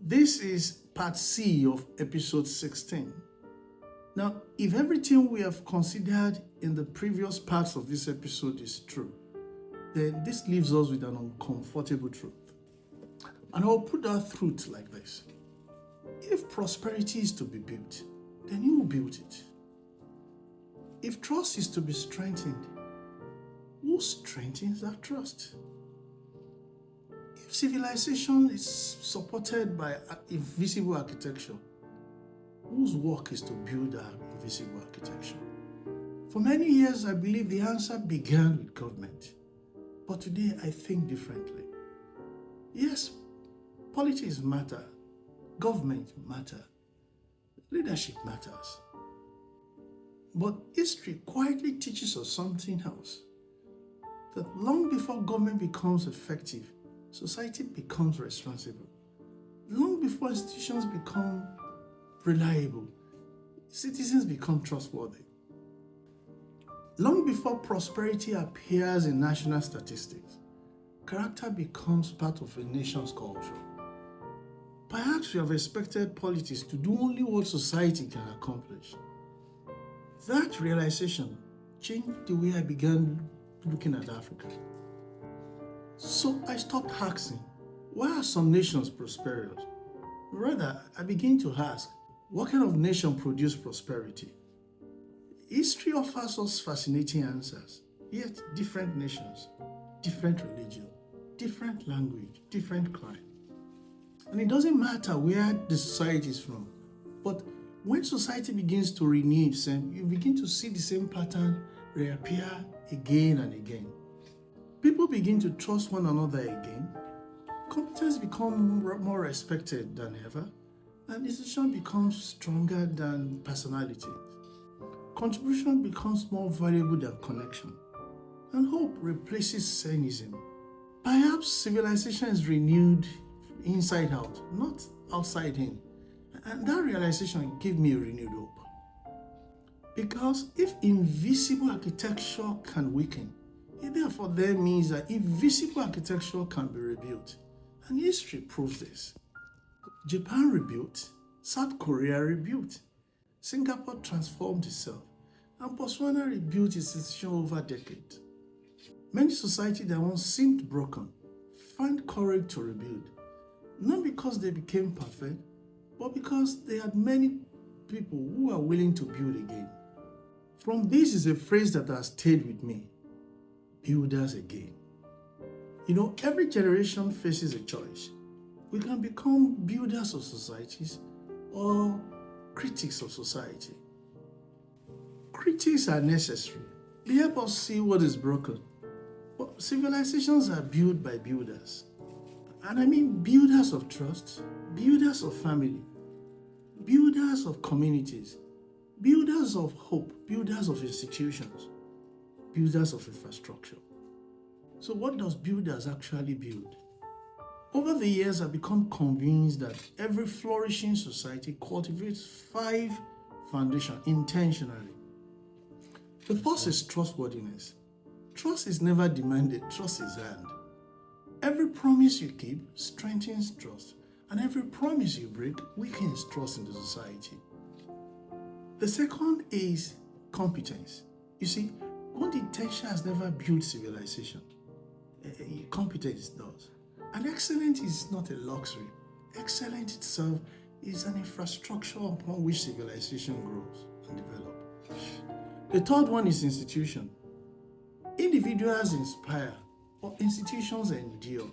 This is part C of episode 16. Now, if everything we have considered in the previous parts of this episode is true, then this leaves us with an uncomfortable truth. And I'll put that truth like this. If prosperity is to be built, then you will build it. If trust is to be strengthened, who strengthens that trust? If civilization is supported by invisible architecture, whose work is to build that invisible architecture? For many years, I believe the answer began with government. But today, I think differently. Yes, politics matter, government matter, leadership matters. But history quietly teaches us something else. That long before government becomes effective, society becomes responsible. Long before institutions become reliable, citizens become trustworthy. Long before prosperity appears in national statistics, character becomes part of a nation's culture. Perhaps you have expected politics to do only what society can accomplish. That realization changed the way I began looking at Africa. So I stopped asking, why are some nations prosperous? Rather, I began to ask, what kind of nation produced prosperity? History offers us fascinating answers, yet different nations, different religion, different language, different crime. And it doesn't matter where the society is from, but when society begins to renew itself, you begin to see the same pattern reappear again and again. People begin to trust one another again. Competence becomes more respected than ever, and institution becomes stronger than personality. Contribution becomes more valuable than connection, and hope replaces cynicism. Perhaps civilization is renewed inside out, not outside in. And that realization gave me a renewed hope. Because if invisible architecture can weaken, it therefore then means that invisible architecture can be rebuilt. And history proves this. Japan rebuilt, South Korea rebuilt, Singapore transformed itself, and Botswana rebuilt its institution over decades. Many societies that once seemed broken find courage to rebuild, not because they became perfect, but because they had many people who are willing to build again. From this is a phrase that has stayed with me: builders again. Every generation faces a choice. We can become builders of societies or critics of society. Critics are necessary. They help us see what is broken. But civilizations are built by builders. And I mean builders of trust, builders of family, builders of communities, builders of hope, builders of institutions, builders of infrastructure. So what does builders actually build? Over the years, I've become convinced that every flourishing society cultivates 5 foundations intentionally. The first is trustworthiness. Trust is never demanded, trust is earned. Every promise you keep strengthens trust, and every promise you break weakens trust in the society. The second is competence. You see, good intention has never built civilization. Competence does. And excellence is not a luxury. Excellence itself is an infrastructure upon which civilization grows and develops. The third one is institution. Individuals inspire, but institutions endure.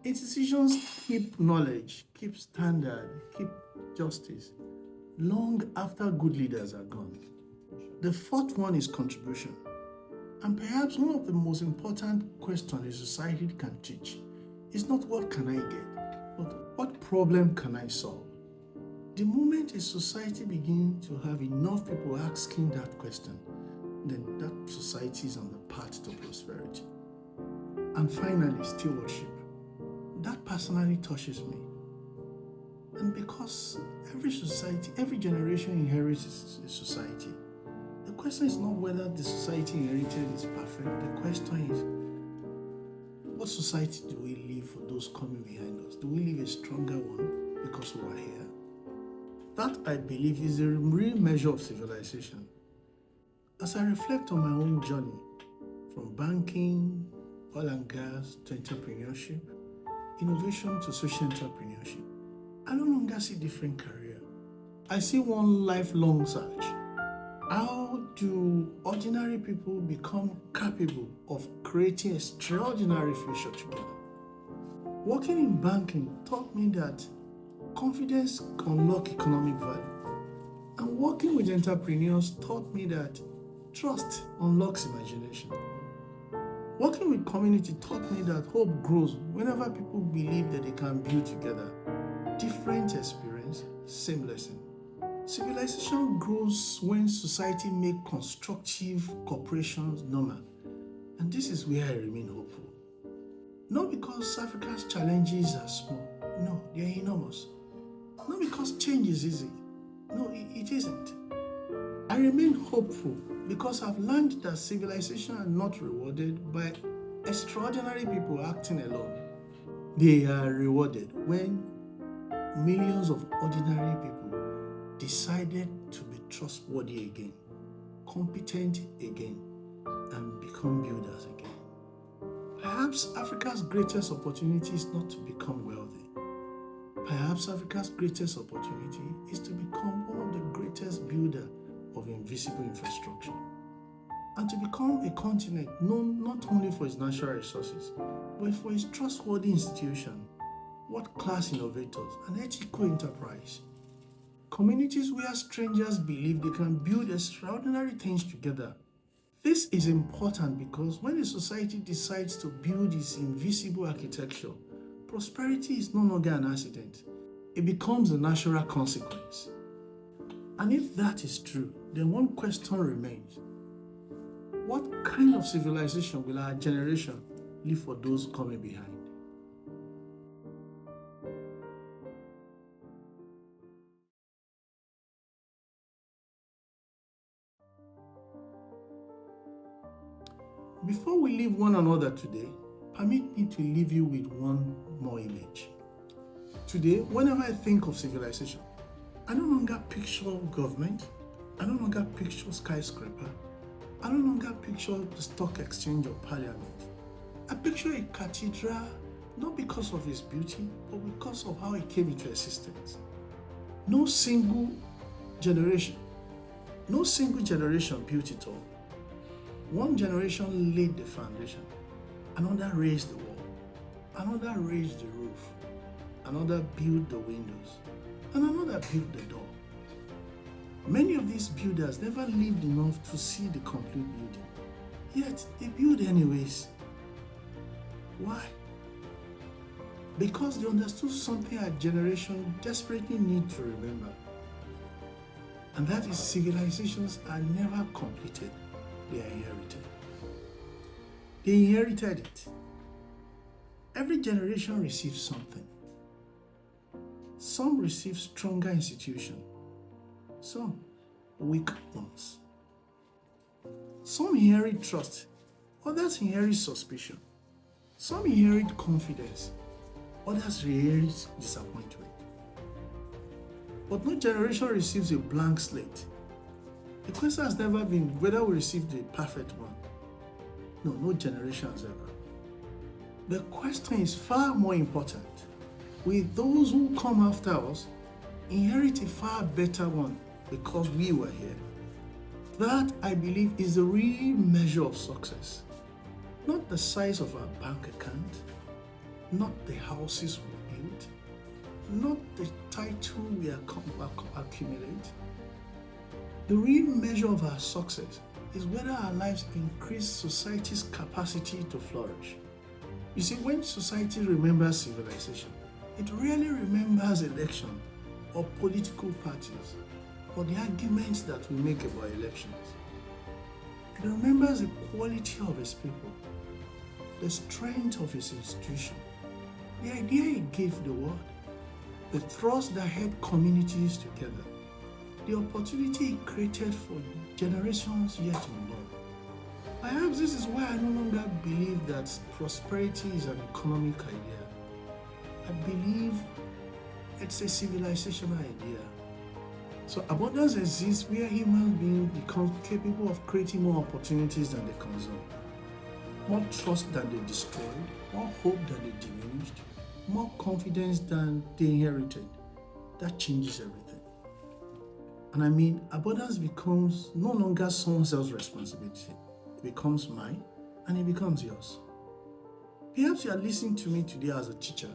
Institutions keep knowledge, keep standard, keep justice, long after good leaders are gone. The fourth one is contribution. And perhaps one of the most important questions a society can teach is not what can I get, but what problem can I solve? The moment a society begins to have enough people asking that question, then that society is on the path to prosperity. And finally, stewardship. That personally touches me. And because every society, every generation inherits a society, the question is not whether the society inherited is perfect. The question is, What society do we live for those coming behind us? Do we live a stronger one because we are here? That, I believe, is a real measure of civilization. As I reflect on my own journey, from banking, oil and gas to entrepreneurship, innovation to social entrepreneurship, I no longer see different careers. I see one lifelong search. How do ordinary people become capable of creating extraordinary future together? Working in banking taught me that confidence unlocks economic value. And working with entrepreneurs taught me that trust unlocks imagination. Working with community taught me that hope grows whenever people believe that they can build together. Different experience, same lesson. Civilization grows when society makes constructive cooperations normal. And this is where I remain hopeful. Not because Africa's challenges are small. No, they are enormous. Not because change is easy. No, it isn't. I remain hopeful because I've learned that civilization are not rewarded by extraordinary people acting alone. They are rewarded when millions of ordinary people decided to be trustworthy again, competent again, and become builders again. Perhaps Africa's greatest opportunity is not to become wealthy. Perhaps Africa's greatest opportunity is to become one of the greatest builders of invisible infrastructure, and to become a continent known not only for its natural resources, but for its trustworthy institutions, world-class innovators, and ethical enterprise. Communities where strangers believe they can build extraordinary things together. This is important because when a society decides to build its invisible architecture, prosperity is no longer an accident. It becomes a natural consequence. And if that is true, then one question remains. What kind of civilization will our generation leave for those coming behind? Before we leave one another today, permit me to leave you with one more image. Today, whenever I think of civilization, I no longer picture government, I no longer picture skyscraper, I no longer picture the stock exchange or parliament. I picture a cathedral not because of its beauty, but because of how it came into existence. No single generation built it all. One generation laid the foundation, another raised the wall, another raised the roof, another built the windows, and another built the door. Many of these builders never lived enough to see the complete building, yet they built anyways. Why? Because they understood something our generation desperately need to remember, and that is civilizations are never completed. They are inherited. They inherited it. Every generation receives something. Some receive stronger institutions, some weak ones. Some inherit trust, others inherit suspicion. Some inherit confidence, others inherit disappointment. But no generation receives a blank slate. The question has never been whether we received the perfect one. No generation has ever. The question is far more important. Will those who come after us inherit a far better one because we were here? That, I believe, is the real measure of success. Not the size of our bank account, not the houses we build, not the title we accumulate. The real measure of our success is whether our lives increase society's capacity to flourish. You see, when society remembers civilization, it rarely remembers election or political parties or the arguments that we make about elections. It remembers the quality of its people, the strength of its institution, the idea it gave the world, the thrust that held communities together, the opportunity it created for generations yet unborn. Perhaps this is why I no longer believe that prosperity is an economic idea. I believe it's a civilizational idea. So abundance exists where human beings become capable of creating more opportunities than they consume, more trust than they destroyed, more hope than they diminished, more confidence than they inherited. That changes everything. And I mean, abundance becomes no longer someone else's responsibility. It becomes mine and it becomes yours. Perhaps you are listening to me today as a teacher.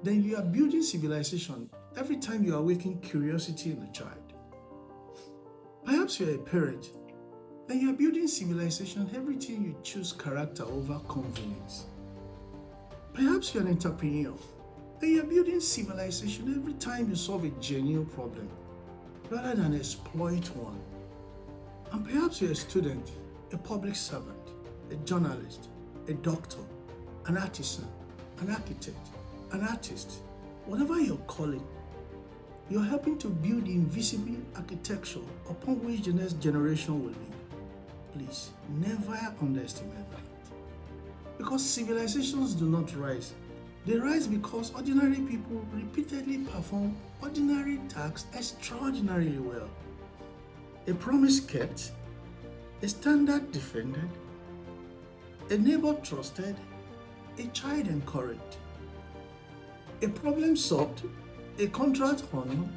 Then you are building civilization every time you awaken curiosity in a child. Perhaps you are a parent. Then you are building civilization every time you choose character over convenience. Perhaps you are an entrepreneur. Then you are building civilization every time you solve a genuine problem rather than exploit one. And perhaps you are a student, a public servant, a journalist, a doctor, an artisan, an architect, an artist, whatever your calling, you're helping to build the invisible architecture upon which the next generation will live. Please, never underestimate that. Because civilizations do not rise. They rise because ordinary people repeatedly perform ordinary tasks extraordinarily well. A promise kept, a standard defended, a neighbor trusted, a child encouraged, a problem solved, a contract honored,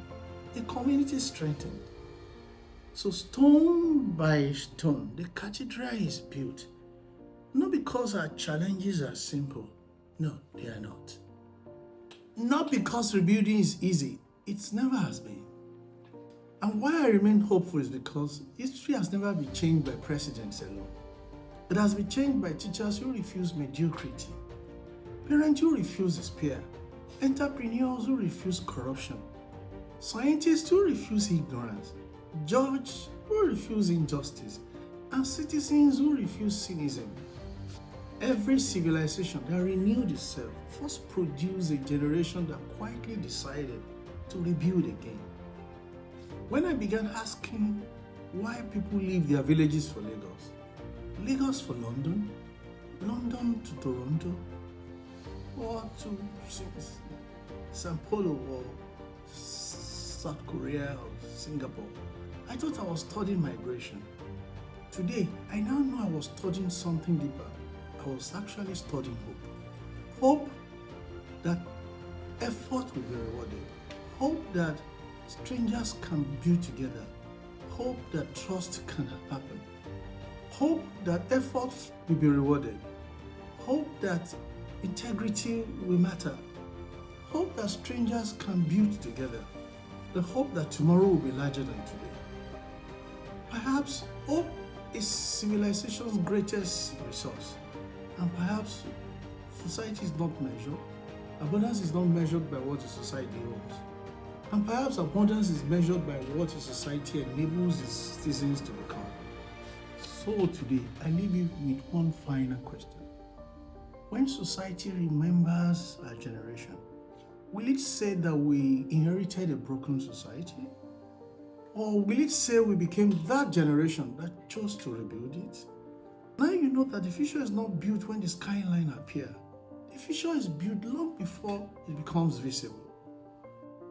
a community strengthened. So stone by stone, the cathedral is built. Not because our challenges are simple. No, they are not. Not because rebuilding is easy. It never has been. And why I remain hopeful is because history has never been changed by presidents alone. It has been changed by teachers who refuse mediocrity, parents who refuse despair, entrepreneurs who refuse corruption, scientists who refuse ignorance, judges who refuse injustice, and citizens who refuse cynicism. Every civilization that renewed itself first produced a generation that quietly decided to rebuild again. When I began asking why people leave their villages for Lagos, Lagos for London, London to Toronto, or to Sao Paulo or South Korea or Singapore, I thought I was studying migration. Today, I now know I was studying something deeper. I was actually studying hope. Hope that effort will be rewarded. Hope that strangers can build together. Hope that trust can happen. Hope that effort will be rewarded. Hope that integrity will matter. Hope that strangers can build together. The hope that tomorrow will be larger than today. Perhaps hope is civilization's greatest resource. And perhaps society is not measured. Abundance is not measured by what the society owns. And perhaps abundance is measured by what the society enables its citizens to become. So today, I leave you with one final question. When society remembers our generation, will it say that we inherited a broken society? Or will it say we became that generation that chose to rebuild it? Now you know that the future is not built when the skyline appears. The future is built long before it becomes visible.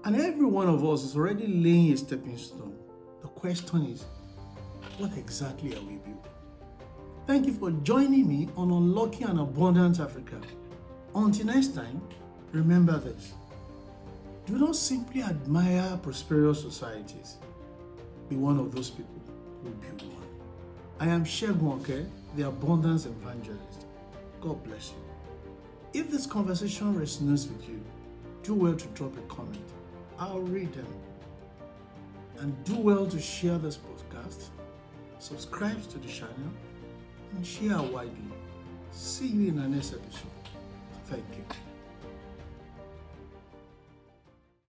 And every one of us is already laying a stepping stone. The question is, what exactly are we building? Thank you for joining me on Unlocking an Abundant Africa. Until next time, remember this. Do not simply admire prosperous societies. Be one of those people who build one. I am Segun Oke, the Abundance Evangelist. God bless you. If this conversation resonates with you, do well to drop a comment. I'll read them. And do well to share this podcast, subscribe to the channel, and share widely. See you in the next episode. Thank you.